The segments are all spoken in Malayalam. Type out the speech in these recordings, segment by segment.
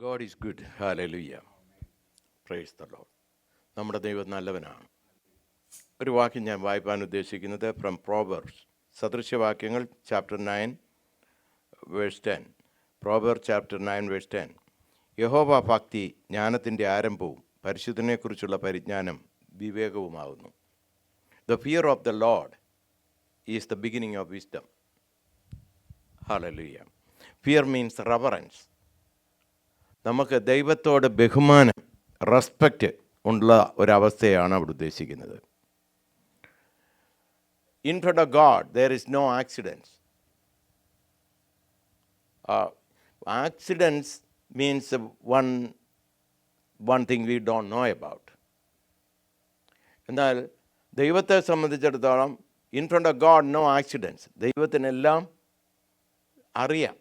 God is good. Hallelujah. Praise the Lord. നമ്മുടെ ദൈവം നല്ലവനാണ്. ഒരു വാക്യം ഞാൻ വായിപ്പാൻ ഉദ്ദേശിക്കുന്നത് ഫ്രം പ്രോവേർബ്സ്, സദൃശ്യവാക്യങ്ങൾ chapter 9 verse 10. Proverbs chapter 9 verse 10. യഹോവ ഭക്തി ജ്ഞാനത്തിൻ്റെ ആരംഭവും പരിശുദ്ധനെക്കുറിച്ചുള്ള പരിജ്ഞാനം വിവേകവുമാകുന്നു. The fear of the Lord is the beginning of wisdom. Hallelujah. Fear means reverence. നമുക്ക് ദൈവത്തോട് ബഹുമാനം, റെസ്പെക്റ്റ് ഉള്ള ഒരവസ്ഥയാണ് അവിടെ ഉദ്ദേശിക്കുന്നത്. In front of God, there is no accidents. Accidents means one thing we don't know about. എന്നാൽ ദൈവത്തെ സംബന്ധിച്ചിടത്തോളം in front of God no accidents. ദൈവത്തിനെല്ലാം അറിയാം.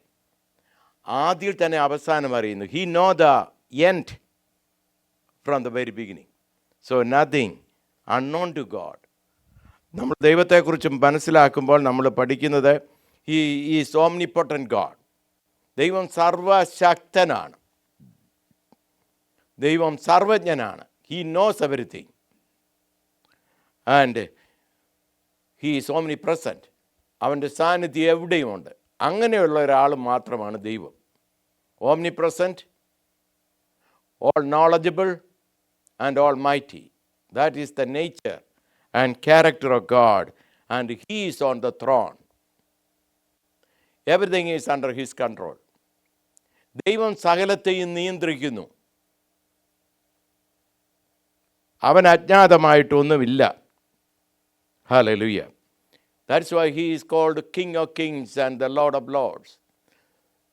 ആദ്യം തന്നെ അവസാനം അറിയുന്നു. He know the end from the very beginning. So nothing unknown to God. നമ്മൾ ദൈവത്തെക്കുറിച്ച് മനസ്സിലാക്കുമ്പോൾ നമ്മൾ പഠിക്കുന്നത് ഹി ഈസ് ഓംനിപൊട്ടൻറ്റ് ഗോഡ്. ദൈവം സർവശക്തനാണ്. ദൈവം സർവജ്ഞനാണ്. He knows everything and he is omnipresent. അവൻ്റെ സാന്നിധ്യം എവിടെയുമുണ്ട്. അങ്ങനെയുള്ള ഒരാൾ മാത്രമാണ് ദൈവം. Omnipresent, all knowledgeable and almighty. That is the nature and character of God and he is on the throne. Everything is under his control. ദൈവം സകലത്തെയും നിയന്ത്രിക്കുന്നു. അവൻ അജ്ഞാതമായിട്ടൊന്നുമില്ല. Hallelujah. That's why he is called King of Kings and the Lord of Lords.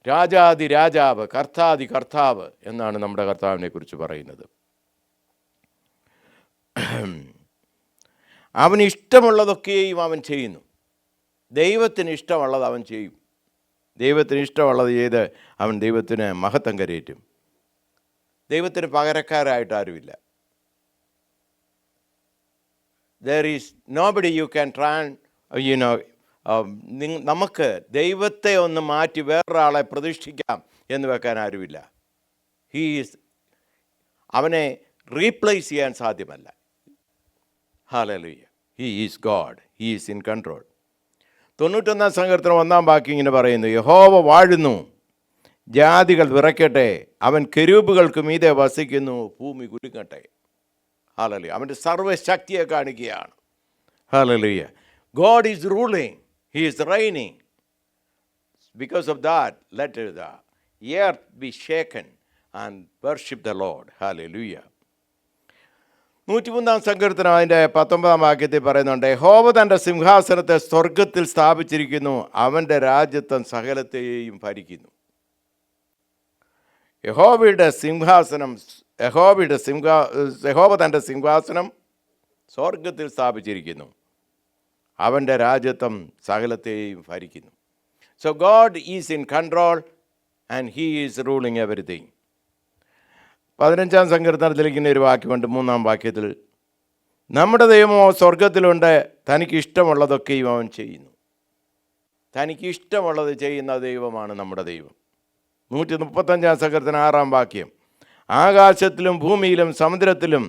രാജാതി രാജാവ്, കർത്താതി കർത്താവ് എന്നാണ് നമ്മുടെ കർത്താവിനെ കുറിച്ച് പറയുന്നത്. അവന് ഇഷ്ടമുള്ളതൊക്കെയും അവൻ ചെയ്യുന്നു. ദൈവത്തിന് ഇഷ്ടമുള്ളത് അവൻ ചെയ്യും. ദൈവത്തിന് ഇഷ്ടമുള്ളത് ചെയ്ത് അവൻ ദൈവത്തിന് മഹത്വം കരയേറ്റും. ദൈവത്തിന് പകരക്കാരായിട്ട് ആരുമില്ല. There is nobody you can try and, നമുക്ക് ദൈവത്തെ ഒന്ന് മാറ്റി വേറൊരാളെ പ്രതിഷ്ഠിക്കാം എന്ന് വെക്കാൻ ആരുമില്ല. അവനെ റീപ്ലേസ് ചെയ്യാൻ സാധ്യമല്ല. Hallelujah. He is God. He is in control. 91 സങ്കീർത്തനം 1 വാക്യം ഇങ്ങനെ പറയുന്നു: യഹോവ വാഴുന്നു, ജാതികൾ വിറയ്ക്കട്ടെ, അവൻ കെരൂബുകൾക്ക് മീതെ വസിക്കുന്നു, ഭൂമി കുലുങ്ങട്ടെ. ഹല്ലേലൂയ. അവൻ്റെ സർവ്വശക്തിയെ കാണിക്കുകയാണ്. Hallelujah. God is ruling. He is reigning. Because of that, let the earth be shaken and worship the Lord. Hallelujah. 103 സങ്കീർത്തനം അതിൻ്റെ 19 വാക്യത്തിൽ പറയുന്നുണ്ട്: യഹോവ തൻ്റെ സിംഹാസനത്തെ സ്വർഗത്തിൽ സ്ഥാപിച്ചിരിക്കുന്നു, അവൻ്റെ രാജ്യത്വം സകലത്തെയും ഭരിക്കുന്നു. യഹോവ തൻ്റെ സിംഹാസനം സ്വർഗത്തിൽ സ്ഥാപിച്ചിരിക്കുന്നു, അവൻ്റെ രാജ്യത്വം സകലത്തെയും ഭരിക്കുന്നു. So God is in control and he is ruling everything. 15 സങ്കീർത്തനത്തിൽ ഇങ്ങനെ ഒരു വാക്യമുണ്ട്, 3 വാക്യത്തിൽ: നമ്മുടെ ദൈവമോ സ്വർഗത്തിലുണ്ട്, തനിക്ക് ഇഷ്ടമുള്ളതൊക്കെയും അവൻ ചെയ്യുന്നു. തനിക്ക് ഇഷ്ടമുള്ളത് ചെയ്യുന്ന ദൈവമാണ് നമ്മുടെ ദൈവം. 135 സങ്കീർത്തനം 6 വാക്യം: ആകാശത്തിലും ഭൂമിയിലും സമുദ്രത്തിലും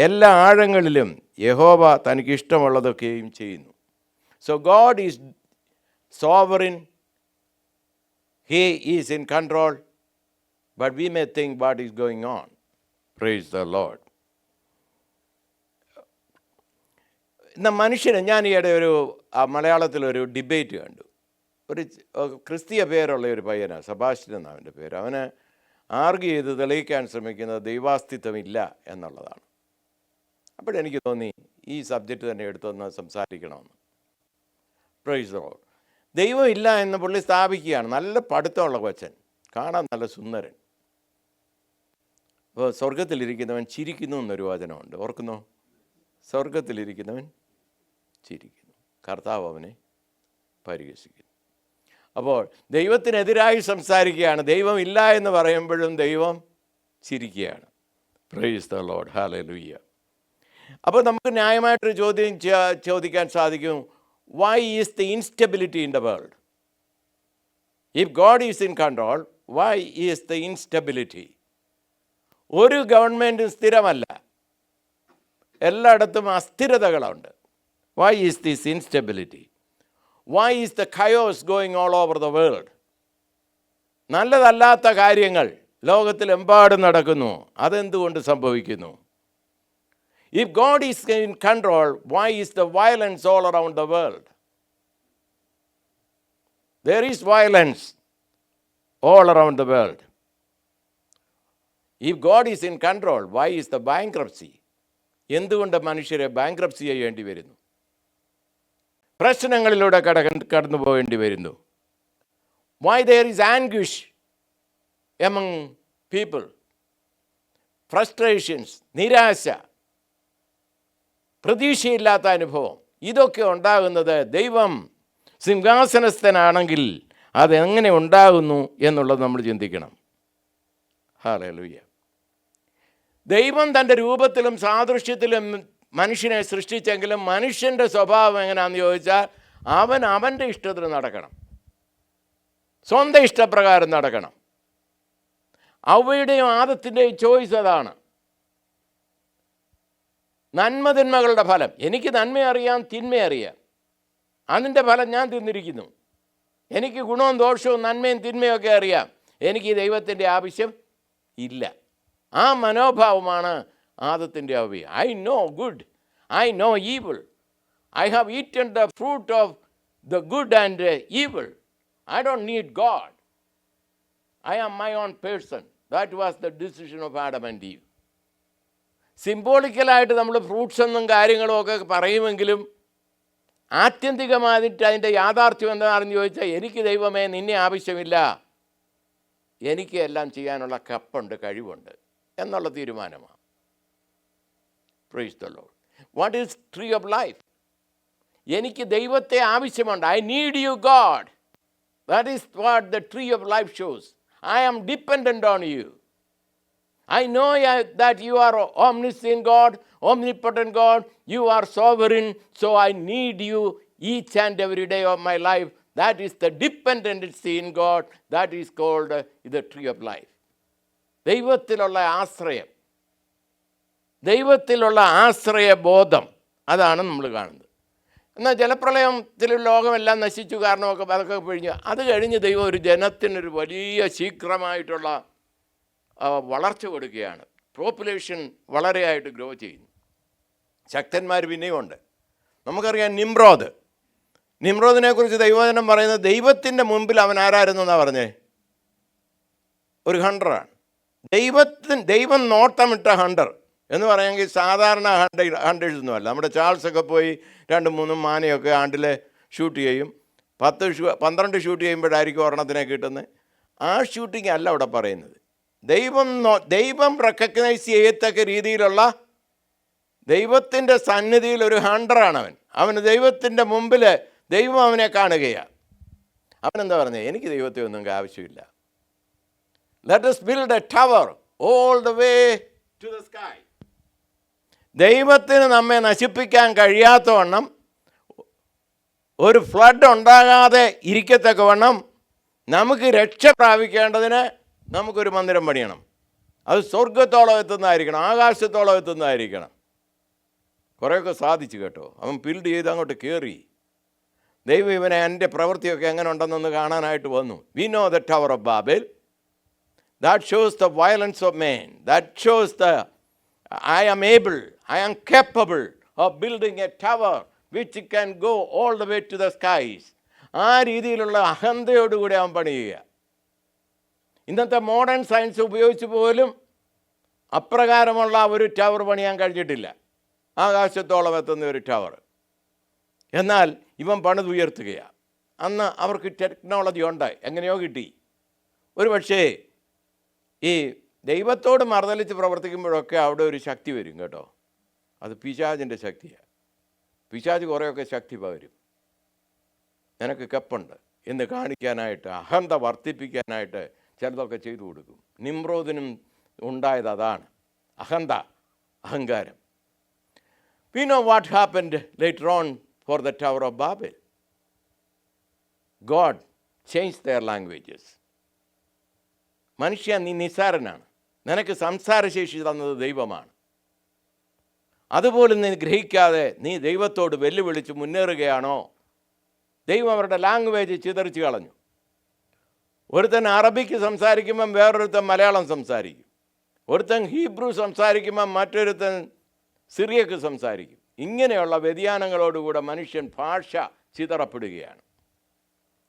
എല്ലാ ആഴങ്ങളിലും യഹോവ തനിക്ക് ഇഷ്ടമുള്ളതൊക്കെയും ചെയ്യുന്നു. So God is sovereign. He is in control. But we may think what is going on. Price the Lord. എന്നാൽ മനുഷ്യന്, ഞാൻ ഈയിടെ മലയാളത്തിലൊരു ഡിബേറ്റ് കണ്ടു. ഒരു ക്രിസ്തീയ പേരുള്ള ഒരു പയ്യനാണ്, സെബാസ്റ്റ്യൻ എന്നാണ് അവൻ്റെ പേര്. അവന് ആർഗ്യൂ ചെയ്ത് തെളിയിക്കാൻ ശ്രമിക്കുന്നത് ദൈവാസ്തിത്വമില്ല എന്നുള്ളതാണ്. അപ്പോഴെനിക്ക് തോന്നി ഈ സബ്ജക്റ്റ് തന്നെ എടുത്തൊന്ന് സംസാരിക്കണമെന്ന്. Praise the Lord. ദൈവം ഇല്ല എന്ന് പുള്ളി സ്ഥാപിക്കുകയാണ്. നല്ല പഠിത്തമുള്ള കൊച്ചൻ, കാണാൻ നല്ല സുന്ദരൻ. അപ്പോൾ സ്വർഗത്തിലിരിക്കുന്നവൻ ചിരിക്കുന്നു എന്നൊരു വചനമുണ്ട്, ഓർക്കുന്നോ? സ്വർഗത്തിലിരിക്കുന്നവൻ ചിരിക്കുന്നു, കർത്താവ് അവനെ പരിഹസിക്കുന്നു. അപ്പോൾ ദൈവത്തിനെതിരായി സംസാരിക്കുകയാണ്. ദൈവം ഇല്ല എന്ന് പറയുമ്പോഴും ദൈവം ചിരിക്കുകയാണ്. Praise the Lord. ഹല്ലേലൂയ. അപ്പോൾ നമുക്ക് ന്യായമായിട്ടൊരു ചോദ്യം ചോദിക്കാൻ സാധിക്കും: why is the instability in the world? If God is in control, why is the instability? ഒരു ഗവൺമെൻറ്റും സ്ഥിരമല്ല, എല്ലായിടത്തും അസ്ഥിരതകളുണ്ട്. Why is this instability? Why is the chaos going all over the world? നല്ലതല്ലാത്ത കാര്യങ്ങൾ ലോകത്തിലെമ്പാടും നടക്കുന്നു. അതെന്തുകൊണ്ട് സംഭവിക്കുന്നു? If God is in control, why is the violence all around the world? There is violence all around the world. If God is in control, why is the bankruptcy? എന്തുകൊണ്ട് മനുഷ്യരെ ബാങ്ക്രപ്സി ചെയ്യേണ്ടി വരുന്നു? പ്രശ്നങ്ങളിലൂടെ കടന്നു പോകേണ്ടി വരുന്നു. Why there is anguish among people? Frustrations, നിരാശ, പ്രതീക്ഷയില്ലാത്ത അനുഭവം, ഇതൊക്കെ ഉണ്ടാകുന്നത് ദൈവം സിംഹാസനസ്ഥനാണെങ്കിൽ അതെങ്ങനെ ഉണ്ടാകുന്നു എന്നുള്ളത് നമ്മൾ ചിന്തിക്കണം. ഹല്ലേലൂയ. ദൈവം തൻ്റെ രൂപത്തിലും സാദൃശ്യത്തിലും മനുഷ്യനെ സൃഷ്ടിച്ചെങ്കിലും മനുഷ്യൻ്റെ സ്വഭാവം എങ്ങനെയാണെന്ന് ചോദിച്ചാൽ അവൻ അവൻ്റെ ഇഷ്ടത്തിന് നടക്കണം, സ്വന്തം ഇഷ്ടപ്രകാരം നടക്കണം. അവയുടെയും ആദത്തിൻ്റെയും ചോയ്സ് അതാണ്. നന്മതിന്മകളുടെ ഫലം, എനിക്ക് നന്മ അറിയാം, തിന്മ അറിയാം, അതിൻ്റെ ഫലം ഞാൻ തിന്നിരിക്കുന്നു. എനിക്ക് ഗുണവും ദോഷവും നന്മയും തിന്മയും ഒക്കെ അറിയാം, എനിക്ക് ദൈവത്തിൻ്റെ ആവശ്യം ഇല്ല. ആ മനോഭാവമാണ് ആദത്തിൻ്റെ അവ്യ. I know good, I know evil, I have eaten the fruit of the good and evil, I don't need God, I am my own person. That was the decision of Adam and Eve. സിംബോളിക്കലായിട്ട് നമ്മൾ ഫ്രൂട്ട്സ് എന്നും കാര്യങ്ങളും ഒക്കെ പറയുമെങ്കിലും ആത്യന്തികമായിട്ട് അതിൻ്റെ യാഥാർത്ഥ്യം എന്താണെന്ന് ചോദിച്ചാൽ എനിക്ക് ദൈവമേ നിന്നെ ആവശ്യമില്ല, എനിക്ക് എല്ലാം ചെയ്യാനുള്ള കപ്പുണ്ട്, കഴിവുണ്ട് എന്നുള്ള തീരുമാനമാണ്. Praise the Lord. What is tree of life? എനിക്ക് ദൈവത്തെ ആവശ്യമുണ്ട്. I need you God. That is what the tree of life shows. I am dependent on you. I know that you are omniscient God, omnipotent God, you are sovereign, so I need you each and every day of my life. That is the dependency in God. That is called the tree of life. ദൈവത്തിലുള്ള ആശ്രയം, ദൈവത്തിലുള്ള ആശ്രയബോധം, അതാണ് നമ്മൾ കാണുന്നത്. എന്നാൽ ജലപ്രളയത്തിൽ ലോകമെല്ലാം നശിച്ചു, കാരണമൊക്കെ അതൊക്കെ കഴിഞ്ഞ് അത് കഴിഞ്ഞ് ദൈവം ഒരു ജനത്തിനൊരു വലിയ ശീഘ്രമായിട്ടുള്ള വളർച്ച കൊടുക്കുകയാണ്. പോപ്പുലേഷൻ വളരെയായിട്ട് ഗ്രോ ചെയ്യുന്നു. ശക്തന്മാർ പിന്നെയും ഉണ്ട്. നമുക്കറിയാം നിമ്രോദിനെ കുറിച്ച് ദൈവവചനം പറയുന്നത് ദൈവത്തിൻ്റെ മുമ്പിൽ അവൻ ആരായിരുന്നു എന്നാണ് പറഞ്ഞേ? ഒരു ഹണ്ടറാണ്. ദൈവം നോട്ടമിട്ട ഹണ്ടർ എന്ന് പറയുമെങ്കിൽ സാധാരണ ഹണ്ടേഴ്സ് ഒന്നുമല്ല. നമ്മുടെ ചാൾസൊക്കെ പോയി 2-3 മാനയൊക്കെ ആണ്ടിൽ ഷൂട്ട് ചെയ്യും. 12 ഷൂട്ട് ചെയ്യുമ്പോഴായിരിക്കും ഒരെണ്ണത്തിനെ കിട്ടുന്നത്. ആ ഷൂട്ടിംഗ് അല്ല അവിടെ പറയുന്നത്. ദൈവം റെക്കഗ്നൈസ് ചെയ്യത്തക്ക രീതിയിലുള്ള ദൈവത്തിൻ്റെ സന്നിധിയിൽ ഒരു ഹണ്ടറാണ് അവൻ. അവന് ദൈവത്തിൻ്റെ മുമ്പിൽ ദൈവം അവനെ കാണുകയാണ്. അവനെന്താ പറഞ്ഞത്? എനിക്ക് ദൈവത്തെ ഒന്നും ആവശ്യമില്ല. Let us build a tower all the way to the sky. ദൈവത്തിന് നമ്മെ നശിപ്പിക്കാൻ കഴിയാത്തവണ്ണം, ഒരു ഫ്ലഡ് ഉണ്ടാകാതെ ഇരിക്കത്തക്കവണ്ണം നമുക്ക് രക്ഷ പ്രാപിക്കേണ്ടതിന് നമുക്കൊരു മന്ദിരം പണിയണം. അത് സ്വർഗത്തോളം എത്തുന്നതായിരിക്കണം, ആകാശത്തോളം എത്തുന്നതായിരിക്കണം. കുറേയൊക്കെ സാധിച്ചു കേട്ടോ. അവൻ ബിൽഡ് ചെയ്ത് അങ്ങോട്ട് കയറി. ദൈവം ഇവനെ എൻ്റെ പ്രവൃത്തിയൊക്കെ എങ്ങനെ ഉണ്ടെന്നൊന്ന് കാണാനായിട്ട് വന്നു. We know the tower of Babel. That shows the violence of man. That shows the I am able, I am capable of building a tower which can go all the way to the skies. ആ രീതിയിലുള്ള അഹന്തയോടുകൂടി അവൻ പണിയുക. ഇന്നത്തെ മോഡേൺ സയൻസ് ഉപയോഗിച്ച് പോലും അപ്രകാരമുള്ള ഒരു ടവർ പണിയാൻ കഴിഞ്ഞിട്ടില്ല, ആകാശത്തോളം എത്തുന്ന ഒരു ടവർ. എന്നാൽ ഇവൻ പണിതുയർത്തുകയാണ്. അന്ന് അവർക്ക് ടെക്നോളജി ഉണ്ട്, എങ്ങനെയോ കിട്ടി. ഒരു പക്ഷേ ഈ ദൈവത്തോട് മറുതലിച്ച് പ്രവർത്തിക്കുമ്പോഴൊക്കെ അവിടെ ഒരു ശക്തി വരും കേട്ടോ. അത് പിശാചിൻ്റെ ശക്തിയാണ്. പിശാച് കുറേയൊക്കെ ശക്തി പകരും. നിനക്ക് കപ്പുണ്ട് എന്ന് കാണിക്കാനായിട്ട്, അഹന്ത വർദ്ധിപ്പിക്കാനായിട്ട് ചിലതൊക്കെ ചെയ്തു കൊടുക്കും. നിമ്രോദിനും ഉണ്ടായത് അതാണ്, അഹങ്കാരം. We know what happened later on for the Tower of Babel. God changed their languages. മനുഷ്യ നീ നിസ്സാരനാണ്, നിനക്ക് സംസാരശേഷി തന്നത് ദൈവമാണ്. അതുപോലും നീ ഗ്രഹിക്കാതെ നീ ദൈവത്തോട് വെല്ലുവിളിച്ച് മുന്നേറുകയാണോ? ദൈവം അവരുടെ ലാംഗ്വേജ് ചിതറിച്ച് കളഞ്ഞു. ഒരുത്തൻ അറബിക്ക് സംസാരിക്കുമ്പം വേറൊരുത്തൻ മലയാളം സംസാരിക്കും, ഒരുത്തൻ ഹീബ്രു സംസാരിക്കുമ്പം മറ്റൊരുത്തൻ സിറിയക്ക് സംസാരിക്കും. ഇങ്ങനെയുള്ള വ്യതിയാനങ്ങളോടുകൂടെ മനുഷ്യൻ ഭാഷ ചിതറപ്പെടുകയാണ്.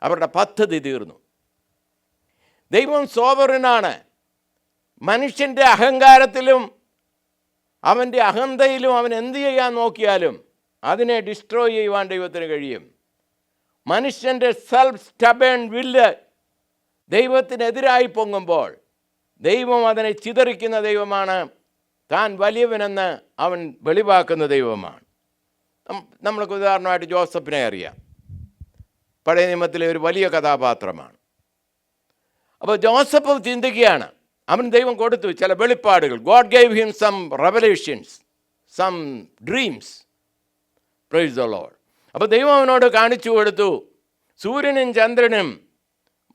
അവരുടെ പദ്ധതി തീർന്നു. ദൈവം സോവറിനാണ്. മനുഷ്യൻ്റെ അഹങ്കാരത്തിലും അവൻ്റെ അഹന്തയിലും അവൻ എന്ത് ചെയ്യാൻ നോക്കിയാലും അതിനെ ഡിസ്ട്രോയ് ചെയ്യുവാൻ ദൈവത്തിന് കഴിയും. മനുഷ്യൻ്റെ സെൽഫ് സ്റ്റബേൺ വില്ല് ദൈവത്തിനെതിരായി പൊങ്ങുമ്പോൾ ദൈവം അതിനെ ചിതറിക്കുന്ന ദൈവമാണ്. താൻ വലിയവനെന്ന് അവൻ വെളിവാക്കുന്ന ദൈവമാണ്. നമ്മൾക്ക് ഉദാഹരണമായിട്ട് ജോസഫിനെ അറിയാം. പഴയ നിയമത്തിലെ ഒരു വലിയ കഥാപാത്രമാണ്. അപ്പോൾ ജോസഫ് ചിന്തിക്കുകയാണ്, അവൻ ദൈവം കൊടുത്തു ചില വെളിപ്പാടുകൾ. God gave him some revelations, some dreams. Praise the Lord. അപ്പോൾ ദൈവം അവനോട് കാണിച്ചു കൊടുത്തു, സൂര്യനും ചന്ദ്രനും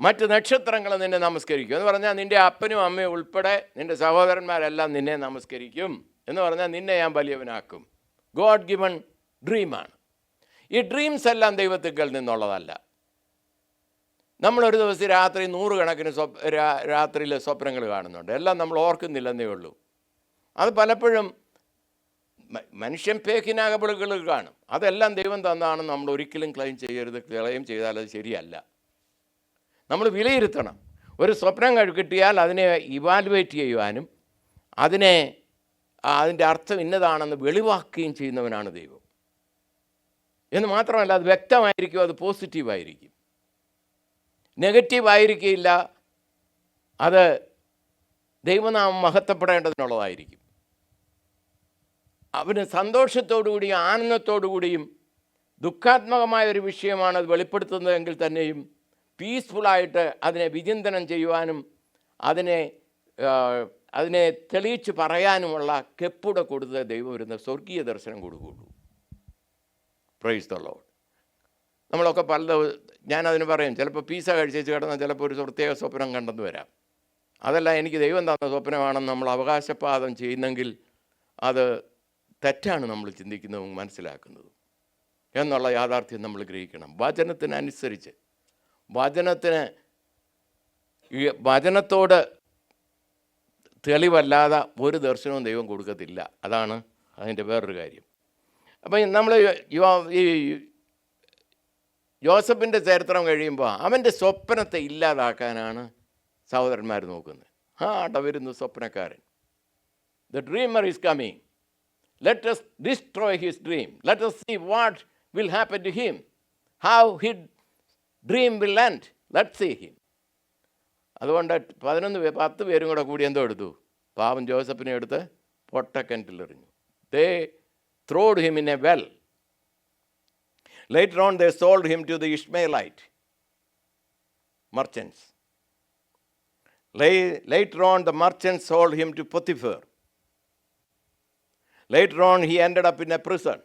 മറ്റ് നക്ഷത്രങ്ങളും നിന്നെ നമസ്കരിക്കും എന്ന് പറഞ്ഞാൽ നിൻ്റെ അപ്പനും അമ്മയും ഉൾപ്പെടെ നിൻ്റെ സഹോദരന്മാരെല്ലാം നിന്നെ നമസ്കരിക്കും എന്ന് പറഞ്ഞാൽ നിന്നെ ഞാൻ വലിയവനാക്കും. God given ഡ്രീമാണ്. ഈ ഡ്രീംസ് എല്ലാം ദൈവത്തിങ്കൽ നിന്നുള്ളതല്ല. നമ്മളൊരു ദിവസം രാത്രി 100 കണക്കിന് രാത്രിയിലെ സ്വപ്നങ്ങൾ കാണുന്നുണ്ട്. എല്ലാം നമ്മൾ ഓർക്കുന്നില്ലെന്നേ ഉള്ളൂ. അത് പലപ്പോഴും മനുഷ്യൻ പേക്കിനാകപ്പെടുകൾ കാണും. അതെല്ലാം ദൈവം തന്നാണെന്ന് നമ്മൾ ഒരിക്കലും ക്ലെയിം ചെയ്യരുത്. ക്ലെയിം ചെയ്താൽ അത് ശരിയല്ല. നമ്മൾ വിലയിരുത്തണം. ഒരു സ്വപ്നം കിട്ടിയാൽ അതിനെ ഇവാലുവേറ്റ് ചെയ്യുവാനും അതിൻ്റെ അർത്ഥം ഇന്നതാണെന്ന് വെളിവാക്കുകയും ചെയ്യുന്നവനാണ് ദൈവം. എന്ന് മാത്രമല്ല, അത് വ്യക്തമായിരിക്കും, അത് പോസിറ്റീവായിരിക്കും, നെഗറ്റീവായിരിക്കില്ല. അത് ദൈവനാമം മഹത്വപ്പെടേണ്ടതിനുള്ളതായിരിക്കും. അവന് സന്തോഷത്തോടുകൂടിയും ആനന്ദത്തോടുകൂടിയും ദുഃഖാത്മകമായ ഒരു വിഷയമാണ് അത് വെളിപ്പെടുത്തുന്നതെങ്കിൽ തന്നെയും പീസ്ഫുള്ളായിട്ട് അതിനെ വിചിന്തനം ചെയ്യുവാനും അതിനെ തെളിയിച്ച് പറയാനുമുള്ള കെപ്പുട കൊടുത്ത് ദൈവം വരുന്ന സ്വർഗീയ ദർശനം കൊടുക്കുകയുള്ളൂ. Price the Lord. നമ്മളൊക്കെ ഞാനതിന് പറയും, ചിലപ്പോൾ പീസ കഴിച്ചേച്ച് കിടന്നാൽ ചിലപ്പോൾ ഒരു പ്രത്യേക സ്വപ്നം കണ്ടെന്ന് വരാം. അതല്ല എനിക്ക് ദൈവം തന്ന സ്വപ്നമാണെന്ന് നമ്മൾ അവകാശവാദം ചെയ്യുന്നെങ്കിൽ അത് തെറ്റാണ് നമ്മൾ ചിന്തിക്കുന്നതും മനസ്സിലാക്കുന്നതും എന്നുള്ള യാഥാർത്ഥ്യം നമ്മൾ ഗ്രഹിക്കണം. വചനത്തിനനുസരിച്ച് വചനത്തോട് തെളിവല്ലാതെ ഒരു ദർശനവും ദൈവം കൊടുക്കത്തില്ല. അതാണ് അതിൻ്റെ വേറൊരു കാര്യം. അപ്പം നമ്മൾ ഈ ജോസഫിൻ്റെ ചരിത്രം കഴിയുമ്പോൾ അവൻ്റെ സ്വപ്നത്തെ ഇല്ലാതാക്കാനാണ് സഹോദരന്മാർ നോക്കുന്നത്. വരുന്നു സ്വപ്നക്കാരൻ. The dreamer is coming. Let us destroy his dream. Let us see what will happen to him. How his dream will end. Let's see him. അതുകൊണ്ട് 10 പേരും കൂടെ കൂടി എന്തോ എടുത്തു? പാവം ജോസഫിനെ എടുത്ത് പൊട്ടക്കിണറ്റിലെറിഞ്ഞു. They throwed him in a well. Later on they sold him to the Ishmaelite merchants. Later on the merchants sold him to Potiphar. Later on he ended up in a prison.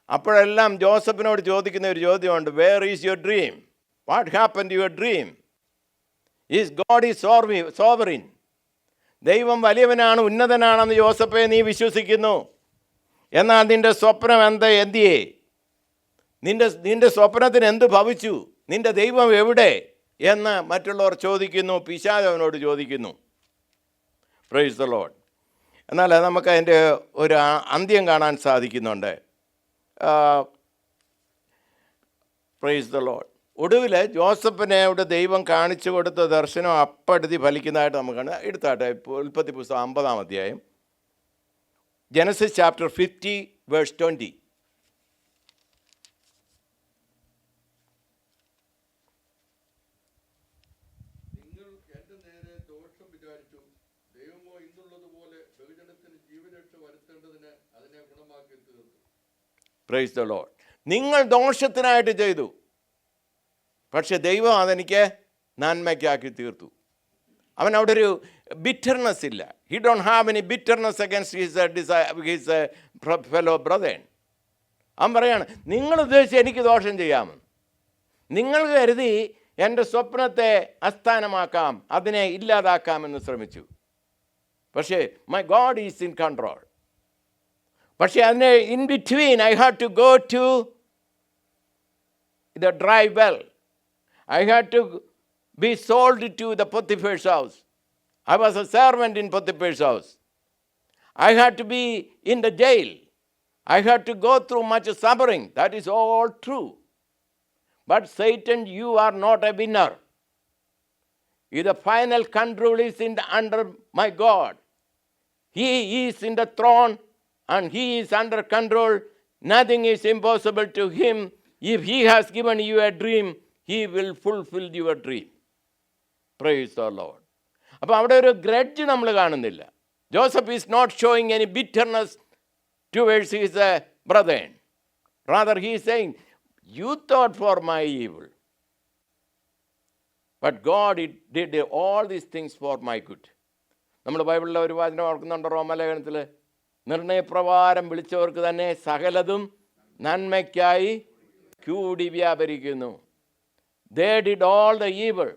അപ്പോഴെല്ലാം ജോസഫിനോട് ചോദിക്കുന്ന ഒരു ചോദ്യമുണ്ട്, where is your dream? What happen to your dream? Is God is sovereign? ദൈവം വലിയവനാണ്, ഉന്നതനാണെന്ന് ജോസഫെ നീ വിശ്വസിക്കുന്നു. എന്നാൽ നിൻ്റെ സ്വപ്നം എന്തിയേ? നിൻ്റെ സ്വപ്നത്തിന് എന്ത് ഭവിച്ചു? നിൻ്റെ ദൈവം എവിടെ എന്ന് മറ്റുള്ളവർ ചോദിക്കുന്നു. പിശാച് അവനോട് ചോദിക്കുന്നു. Price the Lord. എന്നാൽ നമുക്ക് അതിൻ്റെ ഒരു അന്ത്യം കാണാൻ സാധിക്കുന്നുണ്ട്. Price the Lord. ഒടുവിൽ ജോസഫിനോട് ദൈവം കാണിച്ചു കൊടുത്ത ദർശനം അപ്പടുത്തി ഫലിക്കുന്നതായിട്ട് നമുക്ക് കാണാം. എടുത്താട്ടെ, ഉൽപ്പത്തി പുസ്തകം 50-ാം അധ്യായം, Genesis chapter 50 verse 20. Praise the Lord. നിങ്ങൾ ദോഷത്തിനായിട്ട് ചെയ്തു, പക്ഷെ ദൈവം അതെനിക്ക് നന്മയ്ക്കാക്കി തീർത്തു. അവൻ അവിടെ ഒരു ബിറ്റർനെസ് ഇല്ല. He don't have any bitterness against his fellow brother. അവൻ പറയാണ്, നിങ്ങൾ ഉദ്ദേശിച്ച് എനിക്ക് ദോഷം ചെയ്യാമെന്ന്. നിങ്ങൾ കരുതി എൻ്റെ സ്വപ്നത്തെ അസ്ഥാനമാക്കാം, അതിനെ ഇല്ലാതാക്കാമെന്ന് ശ്രമിച്ചു. പക്ഷേ my God is in control. പക്ഷേ അതിന് in between I had to go to the dry well. I had to be sold to the Potiphar's house. I was a servant in Potiphar's house. I had to be in the jail. I had to go through much suffering. That is all true. But Satan, you are not a winner. The final control is under my God. He is in the throne and he is under control. Nothing is impossible to him. If he has given you a dream, he will fulfill your dream. Praise the Lord. അപ്പോൾ അവിടെ ഒരു ഗ്രഡ്ജ് നമ്മൾ കാണുന്നില്ല. Joseph is not showing any bitterness towards his brethren. Rather, he is saying, you thought for my evil, but God did all these things for my good. നമ്മൾ ബൈബിളിലെ ഒരു വചനം ഓർക്കുന്നുണ്ട്, റോമലേഖനത്തിൽ, നിർണയപ്രകാരം വിളിച്ചവർക്ക് തന്നെ സകലതും നന്മയ്ക്കായി കൂടി വ്യാപരിക്കുന്നു. They did all the evil.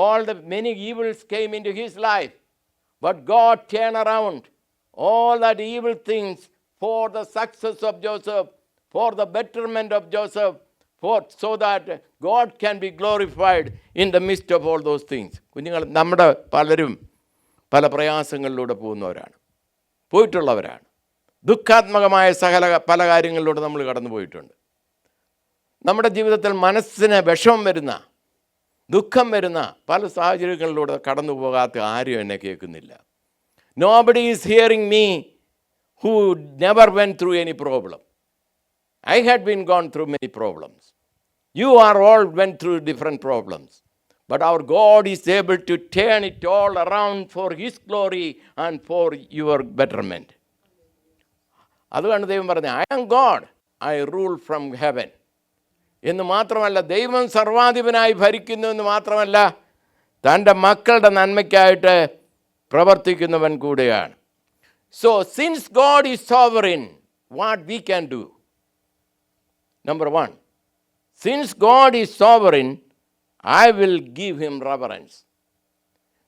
All the many evils came into his life. But God turned around all that evil things for the success of Joseph, for the betterment of Joseph, so that God can be glorified in the midst of all those things. കുഞ്ഞുങ്ങൾ, നമ്മുടെ പലരും പല പ്രയാസങ്ങളിലൂടെ പോയിട്ടുള്ളവരാണ്. ദുഃഖാത്മകമായ പല കാര്യങ്ങളിലൂടെ നമ്മൾ കടന്നു പോയിട്ടുണ്ട്. നമ്മുടെ ജീവിതത്തിൽ മനസ്സിന് വിഷമം വരുന്ന, ദുഃഖം വരുന്ന പല സാഹചര്യങ്ങളിലൂടെ കടന്നു പോകാത്ത ആരും എന്നെ കേൾക്കുന്നില്ല. Nobody is hearing me who never went through any problem. I had been gone through many problems. You are all went through different problems. But our God is able to turn it all around for his glory and for your betterment. അതുകൊണ്ട് ദൈവം പറഞ്ഞു, I am God, I rule from heaven. എന്ന് മാത്രമല്ല, ദൈവം സർവാധിപനായി ഭരിക്കുന്നു എന്ന് മാത്രമല്ല, തൻ്റെ മക്കളുടെ നന്മയ്ക്കായിട്ട് പ്രവർത്തിക്കുന്നവൻ കൂടെയാണ്. So, since God is sovereign, what we can do? Number one, since God is sovereign, I will give him reverence.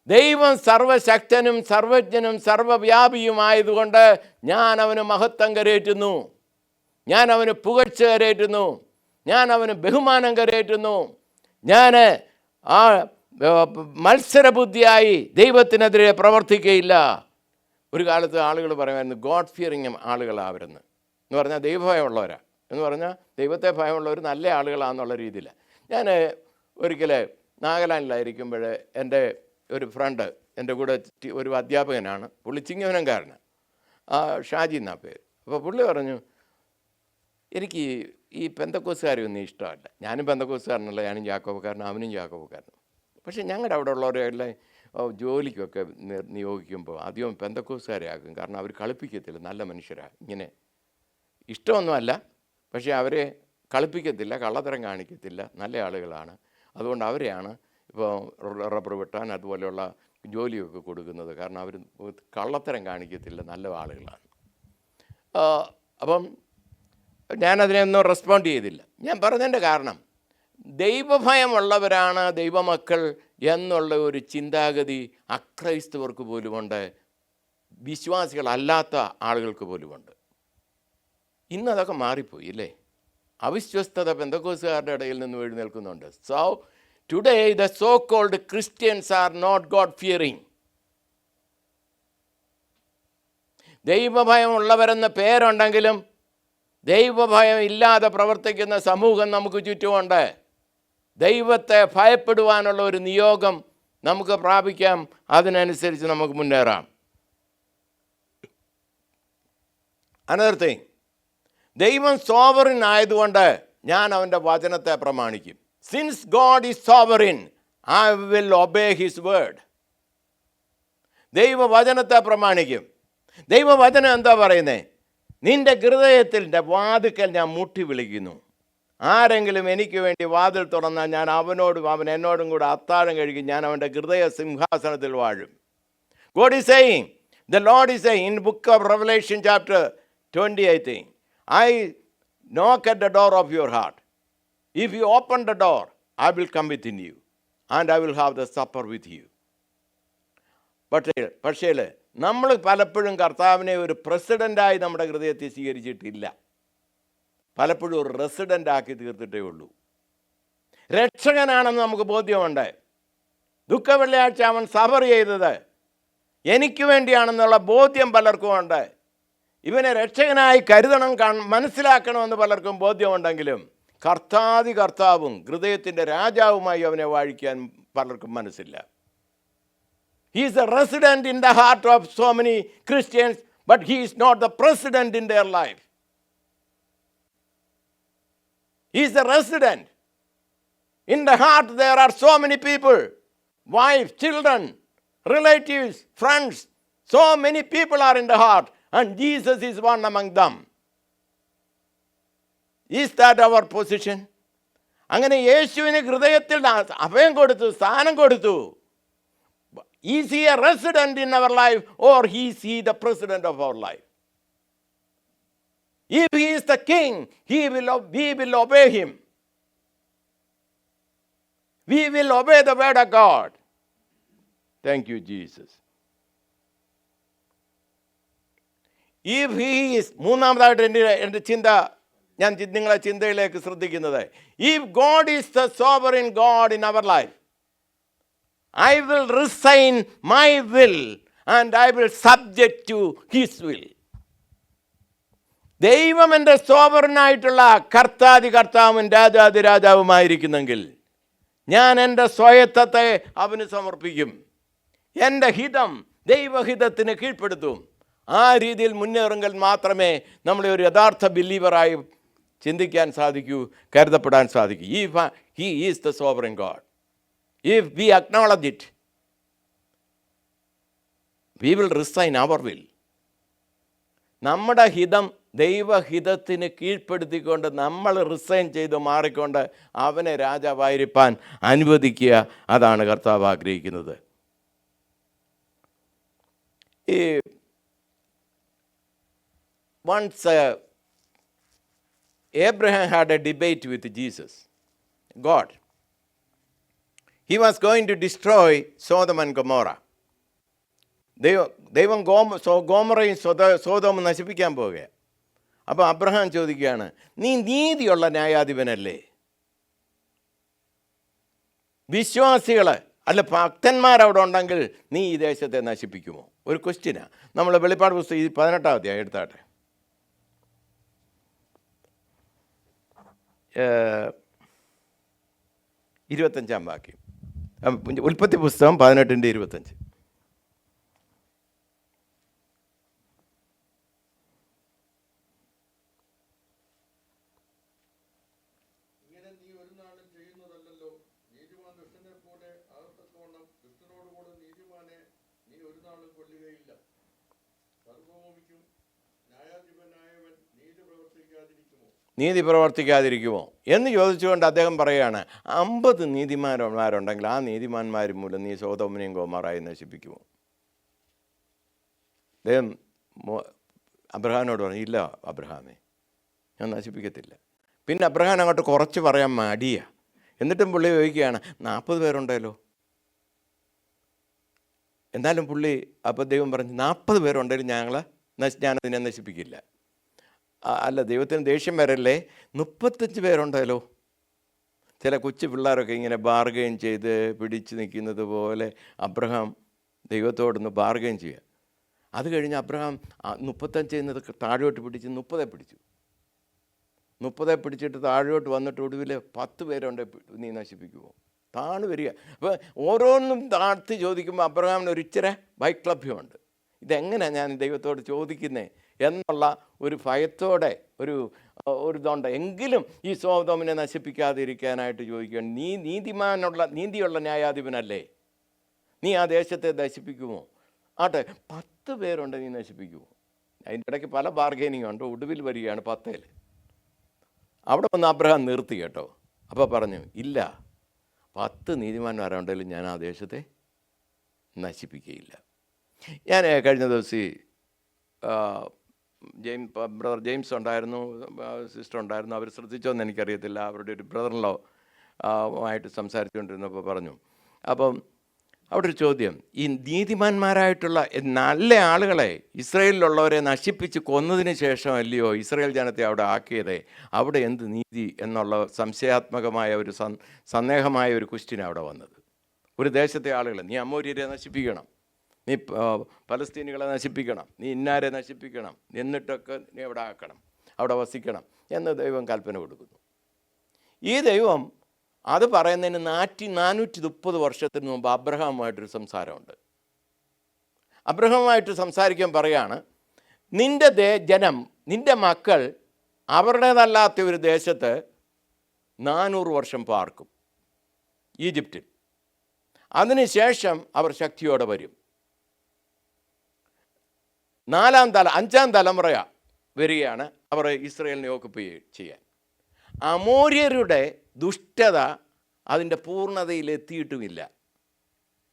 ദൈവം സർവശക്തനും സർവജ്ഞനും സർവവ്യാപിയുമായതുകൊണ്ട് ഞാൻ അവന് മഹത്വം കരേറ്റുന്നു, ഞാൻ അവന് പുകഴ്ച കരേറ്റുന്നു, ഞാൻ അവന് ബഹുമാനം കരേറ്റുന്നു. ഞാൻ ആ മത്സരബുദ്ധിയായി ദൈവത്തിനെതിരെ പ്രവർത്തിക്കുകയില്ല. ഒരു കാലത്ത് ആളുകൾ പറയുമായിരുന്നു, ഗോഡ് ഫിയറിങ് ആളുകളാവരുന്ന് എന്ന് പറഞ്ഞാൽ ദൈവഭയമുള്ളവരാ എന്ന് പറഞ്ഞാൽ ദൈവത്തെ ഭയമുള്ളവർ നല്ല ആളുകളാണെന്നുള്ള രീതിയിൽ. ഞാൻ ഒരിക്കൽ നാഗാലാൻഡിലായിരിക്കുമ്പോൾ എൻ്റെ ഒരു ഫ്രണ്ട്, എൻ്റെ കൂടെ ഒരു അധ്യാപകനാണ്, പുള്ളി ചിങ്ങവനംകാരനാണ്, ഷാജി എന്നാ പേര്. അപ്പോൾ പുള്ളി പറഞ്ഞു, എനിക്ക് ഈ പെന്തക്കോസുകാരൊന്നും ഇഷ്ടമല്ല. ഞാനും പെന്തക്കോസുകാരനല്ല, ഞാനും യാക്കോബക്കാരനും, അവനും യാക്കോബക്കാരനും. പക്ഷേ ഞങ്ങളുടെ അവിടെ ഉള്ളവരെല്ലാം ജോലിക്കൊക്കെ നിയോഗിക്കുമ്പോൾ അധികം പെന്തക്കോസുകാരെ ആക്കും. കാരണം അവർ കളിപ്പിക്കത്തില്ല, നല്ല മനുഷ്യരാണ്. ഇങ്ങനെ ഇഷ്ടമൊന്നുമല്ല, പക്ഷേ അവരെ കളിപ്പിക്കത്തില്ല, കള്ളത്തരം കാണിക്കത്തില്ല, നല്ല ആളുകളാണ്. അതുകൊണ്ട് അവരെയാണ് ഇപ്പോൾ റബ്ബർ വെട്ടാൻ അതുപോലെയുള്ള ജോലിയൊക്കെ കൊടുക്കുന്നത്. കാരണം അവർ കള്ളത്തരം കാണിക്കത്തില്ല, നല്ല ആളുകളാണ്. അപ്പം ഞാനതിനൊന്നും റെസ്പോണ്ട് ചെയ്തില്ല. ഞാൻ പറഞ്ഞതിൻ്റെ കാരണം, ദൈവഭയമുള്ളവരാണ് ദൈവമക്കൾ എന്നുള്ള ഒരു ചിന്താഗതി അക്രൈസ്തവർക്ക് പോലുമുണ്ട്, വിശ്വാസികളല്ലാത്ത ആളുകൾക്ക് പോലുമുണ്ട്. ഇന്നതൊക്കെ മാറിപ്പോയി അല്ലേ? അവിശ്വസ്തത പെന്തക്കോസുകാരുടെ ഇടയിൽ നിന്ന് എഴുന്നേൽക്കുന്നുണ്ട്. So today the so called Christians are not God fearing. ദൈവഭയമുള്ളവരെന്ന് പേരുണ്ടെങ്കിലും ദൈവഭയം ഇല്ലാതെ പ്രവർത്തിക്കുന്ന സമൂഹം നമുക്ക് ചുറ്റുമുണ്ട്. ദൈവത്തെ ഭയപ്പെടുവാനുള്ള ഒരു നിയോഗം നമുക്ക് പ്രാപിക്കാം, അതിനനുസരിച്ച് നമുക്ക് മുന്നേറാം. അനദർ തിങ്, ദൈവം സോവറിൻ ആയതുകൊണ്ട് ഞാൻ അവൻ്റെ വചനത്തെ പ്രമാണിക്കും. Since God is sovereign, I will obey his word. ദൈവവചനത്തെ പ്രമാണിക്കും. ദൈവവചനം എന്താ പറയുന്നത്? നിൻ്റെ ഹൃദയത്തിൻ്റെ വാതിക്കൽ ഞാൻ മുട്ടി വിളിക്കുന്നു. ആരെങ്കിലും എനിക്ക് വേണ്ടി വാതിൽ തുറന്നാൽ ഞാൻ അവനോടും അവൻ എന്നോടും കൂടെ അത്താഴം കഴിക്കും. ഞാൻ അവൻ്റെ ഹൃദയ സിംഹാസനത്തിൽ വാഴും. God is saying, the Lord is saying in book of Revelation chapter 20, I think, I knock at the door of your heart. If you open the door, I will come within you and I will have the supper with you. പക്ഷേ നമ്മൾ പലപ്പോഴും കർത്താവിനെ ഒരു പ്രസിഡൻ്റായി നമ്മുടെ ഹൃദയത്തിൽ സ്വീകരിച്ചിട്ടില്ല. പലപ്പോഴും ഒരു റെസിഡൻ്റാക്കി തീർത്തിട്ടേ ഉള്ളൂ. രക്ഷകനാണെന്ന് നമുക്ക് ബോധ്യമുണ്ട്. ദുഃഖവെള്ളിയാഴ്ച അവൻ സഫർ ചെയ്തത് എനിക്ക് വേണ്ടിയാണെന്നുള്ള ബോധ്യം പലർക്കും ഉണ്ട്. ഇവനെ രക്ഷകനായി കരുതണം, മനസ്സിലാക്കണമെന്ന് പലർക്കും ബോധ്യമുണ്ടെങ്കിലും കർത്താവും ഹൃദയത്തിൻ്റെ രാജാവുമായി അവനെ വാഴിക്കാൻ പലർക്കും മനസ്സില്ല. He is a resident in the heart of so many Christians, but he is not the president in their life. He is a resident. In the heart there are so many people, wives, children, relatives, friends. So many people are in the heart, and Jesus is one among them. Is that our position? അങ്ങനെ യേശുവിന് ഹൃദയത്തിൽ അഭയം കൊടുത്തു, സ്ഥാനം കൊടുത്തു. Is he a resident in our life, or is he the president of our life? If he is the king, we will obey him. We will obey the word of God. Thank you, Jesus. If he is, മൂന്നാമതായിട്ട് എൻ്റെ ചിന്ത, ഞാൻ നിങ്ങളെ ചിന്തയിലേക്ക് ശ്രദ്ധിക്കുന്നത്, if God is the sovereign God in our life, I will resign my will and I will subject to his will. ദൈവം എൻ്റെ സോവറിനായിട്ടുള്ള കർത്താവും രാജാവുമായിരിക്കുന്നെങ്കിൽ ഞാൻ എൻ്റെ സ്വയത്തത്തെ അവന് സമർപ്പിക്കും. എൻ്റെ ഹിതം ദൈവഹിതത്തിന് കീഴ്പ്പെടുത്തും. ആ രീതിയിൽ മുന്നേറുമെങ്കിൽ മാത്രമേ നമ്മളെ ഒരു യഥാർത്ഥ ബിലീവറായി ചിന്തിക്കാൻ സാധിക്കൂ, കരുതപ്പെടാൻ സാധിക്കൂ. He is the sovereign God. If we acknowledge it, we will resign our will. നമ്മുടെ ഹിതം ദൈവഹിതത്തിന് കീഴ്പ്പെടുത്തിക്കൊണ്ട് നമ്മൾ റിസൈൻ ചെയ്ത് മാറിക്കൊണ്ട് അവനെ രാജാവായിരിക്കാൻ അനുവദിക്കുക. അതാണ് കർത്താവ് ആഗ്രഹിക്കുന്നത്. Once Abraham had a debate with Jesus, God. He was going to destroy Sodom and Gomorrah. ദൈവം ഗോമറയും സോതോമും നശിപ്പിക്കാൻ പോവുക. അപ്പോൾ അബ്രഹാം ചോദിക്കുകയാണ്, നീ നീതിയുള്ള ന്യായാധിപനല്ലേ? വിശ്വാസികൾ അല്ല ഭക്തന്മാരവിടെ ഉണ്ടെങ്കിൽ നീ ഈ ദേശത്തെ നശിപ്പിക്കുമോ? ഒരു ക്വസ്റ്റ്യനാണ്. നമ്മൾ വെളിപ്പാട് പുസ്തകം 18 അധ്യായം എടുത്താട്ടെ. 25 വാക്യം. ഉൽപ്പത്തി പുസ്തകം 18:25. നീതി പ്രവർത്തിക്കാതിരിക്കുമോ എന്ന് ചോദിച്ചുകൊണ്ട് അദ്ദേഹം പറയുകയാണ്, 50 നീതിമാന്മാരുണ്ടെങ്കിൽ ആ നീതിമാന്മാർ മൂലം നീ സോദോമിനെയും ഗോമോറയും നശിപ്പിക്കുമോ? അദ്ദേഹം അബ്രഹാമിനോട് പറഞ്ഞു, ഇല്ല അബ്രഹാമേ, ഞാൻ നശിപ്പിക്കത്തില്ല. പിന്നെ അബ്രഹാം അങ്ങോട്ട് കുറച്ച് പറയാൻ മടിയാ. എന്നിട്ടും പുള്ളി ചോദിക്കുകയാണ്, 40 പേരുണ്ടല്ലോ. എന്നാലും പുള്ളി അപ്പോൾ ദൈവം പറഞ്ഞു, 40 പേരുണ്ടെങ്കിലും ഞാനതിനെ നശിപ്പിക്കില്ല. അല്ല, ദൈവത്തിന് ദേഷ്യം വരല്ലേ, 35 പേരുണ്ടല്ലോ. ചില കൊച്ചു പിള്ളേരൊക്കെ ഇങ്ങനെ ബാർഗെയിൻ ചെയ്ത് പിടിച്ച് നിൽക്കുന്നത് പോലെ അബ്രഹാം ദൈവത്തോടൊന്ന് ബാർഗെയിൻ ചെയ്യുക. അത് കഴിഞ്ഞ് അബ്രഹാം 35 താഴോട്ട് പിടിച്ച് 30 പിടിച്ചു. 30 പിടിച്ചിട്ട് താഴോട്ട് വന്നിട്ട് ഒടുവിൽ 10 പേരുണ്ട്, നീ നശിപ്പിക്കുമോ? താണ് വരിക. അപ്പോൾ ഓരോന്നും താഴ്ത്തി ചോദിക്കുമ്പോൾ അബ്രഹാമിന് ഒരു ഇച്ചിരി വൈക്ലഭ്യമുണ്ട്. ഇതെങ്ങനെയാണ് ഞാൻ ദൈവത്തോട് ചോദിക്കുന്നത് എന്നുള്ള ഒരു ഭയത്തോടെ ഒരു ഇതുണ്ട്. എങ്കിലും ഈ സോദോമിനെ നശിപ്പിക്കാതിരിക്കാനായിട്ട് ചോദിക്കുകയാണ്, നീ നീതിയുള്ള ന്യായാധിപനല്ലേ, നീ ആ ദേശത്തെ നശിപ്പിക്കുമോ? ആട്ടെ, 10 പേരുണ്ട്, നീ നശിപ്പിക്കുമോ? അതിൻ്റെ ഇടയ്ക്ക് പല ബാർഗൈനിങ് ഉണ്ട്. ഒടുവിൽ വരികയാണ് 10. അവിടെ വന്ന് അബ്രഹാം നിർത്തി കേട്ടോ. അപ്പോൾ പറഞ്ഞു, ഇല്ല, 10 നീതിമാന്മാരുണ്ടെങ്കിലും ഞാൻ ആ ദേശത്തെ നശിപ്പിക്കുകയില്ല. ഞാൻ കഴിഞ്ഞ ദിവസം ബ്രദർ ജെയിംസ് ഉണ്ടായിരുന്നു, സിസ്റ്റർ ഉണ്ടായിരുന്നു. അവർ ശ്രദ്ധിച്ചോന്ന് എനിക്കറിയത്തില്ല. അവരുടെ ഒരു ബ്രദറിലോ ആയിട്ട് സംസാരിച്ചുകൊണ്ടിരുന്നപ്പോൾ പറഞ്ഞു. അപ്പം അവിടെ ഒരു ചോദ്യം, ഈ നീതിമാന്മാരായിട്ടുള്ള നല്ല ആളുകളെ ഇസ്രയേലിലുള്ളവരെ നശിപ്പിച്ച് കൊന്നതിന് ശേഷം അല്ലയോ ഇസ്രയേൽ ജനത്തെ അവിടെ ആക്കിയത്, അവിടെ എന്ത് നീതി എന്നുള്ള സംശയാത്മകമായ ഒരു സന്ദേഹമായ ഒരു ക്വസ്റ്റ്യൻ അവിടെ വന്നത്. ഒരു ദേശത്തെ ആളുകളെ നീ അമോര്യരെ നശിപ്പിക്കണം, നീ പലസ്തീനികളെ നശിപ്പിക്കണം, നീ ഇന്നാരെ നശിപ്പിക്കണം, എന്നിട്ടൊക്കെ നീ അവിടെ ആക്കണം, അവിടെ വസിക്കണം എന്ന് ദൈവം കൽപ്പന കൊടുക്കുന്നു. ഈ ദൈവം അത് പറയുന്നതിന് 430 വർഷത്തിന് മുമ്പ് അബ്രഹാമുമായിട്ടൊരു സംസാരമുണ്ട്. അബ്രഹാമുമായിട്ട് സംസാരിക്കാൻ പറയാണ്, നിൻ്റെ ജനം, നിൻ്റെ മക്കൾ അവരുടേതല്ലാത്ത ഒരു ദേശത്ത് 400 വർഷം പാർക്കും, ഈജിപ്തിൽ. അതിനുശേഷം അവർ ശക്തിയോടെ വരും. 5-ാം തലമുറ വരികയാണ് അവർ ഇസ്രയേലിനെ ഓക്കുപ്പൈ ചെയ്യാൻ. അമോര്യരുടെ ദുഷ്ടത അതിൻ്റെ പൂർണ്ണതയിലെത്തിയിട്ടുമില്ല.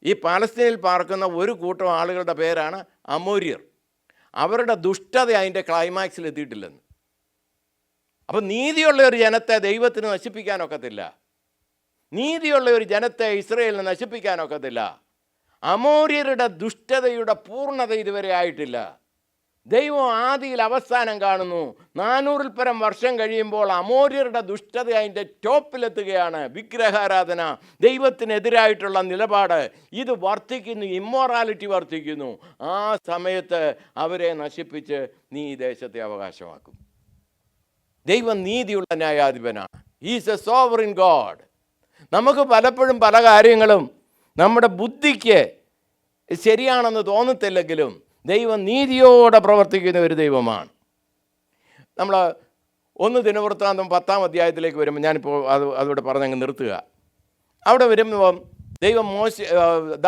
ഈ പാലസ്തീനിൽ പാർക്കുന്ന ഒരു കൂട്ടം ആളുകളുടെ പേരാണ് അമോര്യർ. അവരുടെ ദുഷ്ടത അതിൻ്റെ ക്ലൈമാക്സിൽ എത്തിയിട്ടില്ലെന്ന്. അപ്പം നീതിയുള്ള ഒരു ജനത്തെ ദൈവത്തിന് നശിപ്പിക്കാനൊക്കത്തില്ല. നീതിയുള്ള ഒരു ജനത്തെ ഇസ്രയേലിന് നശിപ്പിക്കാനൊക്കത്തില്ല. അമോര്യരുടെ ദുഷ്ടതയുടെ പൂർണ്ണത ഇതുവരെ ആയിട്ടില്ല. ദൈവം ആദിയിൽ അവസാനം കാണുന്നു. 400-ൽ പരം വർഷം കഴിയുമ്പോൾ അമോര്യരുടെ ദുഷ്ടത അതിൻ്റെ ടോപ്പിലെത്തുകയാണ്. വിഗ്രഹാരാധന, ദൈവത്തിനെതിരായിട്ടുള്ള നിലപാട്, ഇത് വർദ്ധിക്കുന്നു, ഇമ്മോറാലിറ്റി വർദ്ധിക്കുന്നു. ആ സമയത്ത് അവരെ നശിപ്പിച്ച് നീ ഈ ദേശത്തെ അവകാശമാക്കും. ദൈവം നീതിയുള്ള ന്യായാധിപനാണ്. He's a sovereign God. നമുക്ക് പലപ്പോഴും പല കാര്യങ്ങളും നമ്മുടെ ബുദ്ധിക്ക് ശരിയാണെന്ന് തോന്നത്തില്ലെങ്കിലും ദൈവം നീതിയോടെ പ്രവർത്തിക്കുന്ന ഒരു ദൈവമാണ്. നമ്മൾ 1 ദിനവൃത്താന്തം 10-ാം അധ്യായത്തിലേക്ക് വരുമ്പോൾ, ഞാനിപ്പോൾ അതോടെ പറഞ്ഞങ്ങ് നിർത്തുക. അവിടെ വരുമ്പം ദൈവം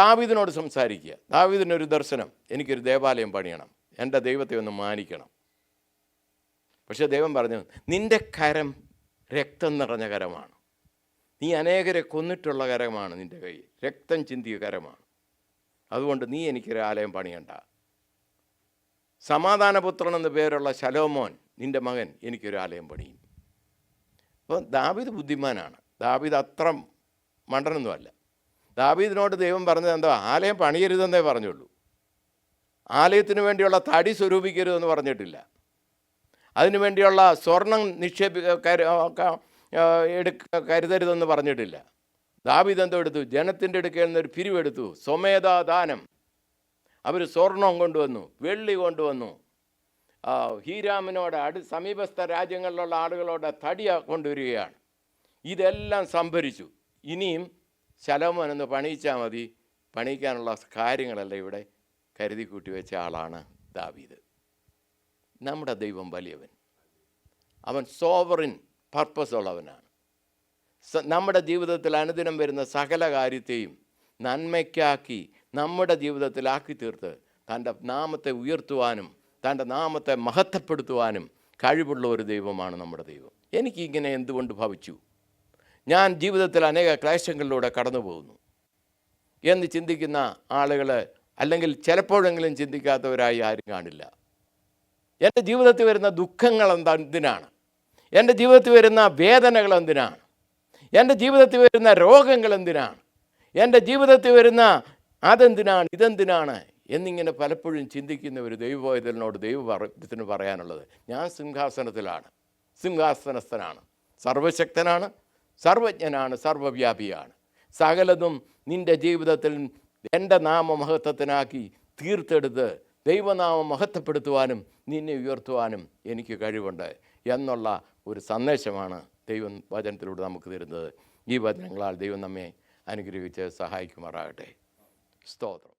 ദാവീദിനോട് സംസാരിക്കുക. ദാവീദിനൊരു ദർശനം, എനിക്കൊരു ദേവാലയം പണിയണം, എൻ്റെ ദൈവത്തെ ഒന്ന് മാനിക്കണം. പക്ഷേ ദൈവം പറഞ്ഞു, നിൻ്റെ കരം രക്തം നിറഞ്ഞ കരമാണ്, നീ അനേകരെ കൊന്നിട്ടുള്ള കരമാണ്, നിൻ്റെ കൈ രക്തം ചിന്തിയ കരമാണ്, അതുകൊണ്ട് നീ എനിക്കൊരു ആലയം പണിയണ്ട. സമാധാനപുത്രൻ എന്ന് പേരുള്ള ശലോമോൻ നിൻ്റെ മകൻ എനിക്കൊരു ആലയം പണിയും. അപ്പോൾ ദാവീദ് ബുദ്ധിമാനാണ്. ദാവീദ് അത്ര മണ്ടനൊന്നുമല്ല. ദാവീദിനോട് ദൈവം പറഞ്ഞത് എന്തോ, ആലയം പണിയരുതെന്നേ പറഞ്ഞുള്ളൂ. ആലയത്തിന് വേണ്ടിയുള്ള തടി സ്വരൂപിക്കരുതെന്ന് പറഞ്ഞിട്ടില്ല. അതിനു വേണ്ടിയുള്ള സ്വർണം കരുതരുതെന്ന് പറഞ്ഞിട്ടില്ല. ദാവീദ് എന്തോ എടുത്തു, ജനത്തിൻ്റെ അടുക്കൽ നിന്നൊരു പിരിവെടുത്തു, സ്വമേധാദാനം. അവർ സ്വർണം കൊണ്ടുവന്നു, വെള്ളി കൊണ്ടുവന്നു, ഹീരാമിനോട് സമീപസ്ഥ രാജ്യങ്ങളിലുള്ള ആളുകളോട് തടിയ കൊണ്ടുവരികയാണ്. ഇതെല്ലാം സംഭരിച്ചു. ഇനിയും ശലോമോൻ ഒന്ന് പണിയിച്ചാൽ മതി. പണിയിക്കാനുള്ള കാര്യങ്ങളെല്ലാം ഇവിടെ കരുതി കൂട്ടി വെച്ച ആളാണ് ദാവീദ്. നമ്മുടെ ദൈവം വലിയവൻ, അവൻ സോവറിൻ പർപ്പസ് ഉള്ളവനാണ്. നമ്മുടെ ജീവിതത്തിൽ അനുദിനം വരുന്ന സകല കാര്യത്തെയും നന്മയ്ക്കാക്കി നമ്മുടെ ജീവിതത്തിലാക്കി തീർത്ത് തൻ്റെ നാമത്തെ ഉയർത്തുവാനും തൻ്റെ നാമത്തെ മഹത്വപ്പെടുത്തുവാനും കഴിവുള്ള ഒരു ദൈവമാണ് നമ്മുടെ ദൈവം. എനിക്കിങ്ങനെ എന്തുകൊണ്ട് ഭവിച്ചു, ഞാൻ ജീവിതത്തിൽ അനേക ക്ലേശങ്ങളിലൂടെ കടന്നു പോകുന്നു എന്ന് ചിന്തിക്കുന്ന ആളുകൾ, അല്ലെങ്കിൽ ചിലപ്പോഴെങ്കിലും ചിന്തിക്കാത്തവരായി ആരും കാണില്ല. എൻ്റെ ജീവിതത്തിൽ വരുന്ന ദുഃഖങ്ങൾ എന്തിനാണ്, എൻ്റെ ജീവിതത്തിൽ വരുന്ന വേദനകൾ എന്തിനാണ്, എൻ്റെ ജീവിതത്തിൽ വരുന്ന രോഗങ്ങൾ എന്തിനാണ്, എൻ്റെ ജീവിതത്തിൽ വരുന്ന അതെന്തിനാണ്, ഇതെന്തിനാണ് എന്നിങ്ങനെ പലപ്പോഴും ചിന്തിക്കുന്ന ഒരു ദൈവവൈതലിനോട് ദൈവത്തിന് പറയാനുള്ളത്, ഞാൻ സിംഹാസനസ്ഥനാണ്, സർവശക്തനാണ്, സർവജ്ഞനാണ്, സർവവ്യാപിയാണ്. സകലതും നിൻ്റെ ജീവിതത്തിൽ എൻ്റെ നാമമഹത്വത്തിനാക്കി തീർത്തെടുത്ത് ദൈവനാമം മഹത്വപ്പെടുത്തുവാനും നിന്നെ ഉയർത്തുവാനും എനിക്ക് കഴിവുണ്ട് എന്നുള്ള ഒരു സന്ദേശമാണ് ദൈവം വചനത്തിലൂടെ നമുക്ക് തരുന്നത്. ഈ വചനങ്ങളാൽ ദൈവം നമ്മെ അനുഗ്രഹിച്ച് സഹായിക്കുമാറാകട്ടെ. സ്തോത്രം.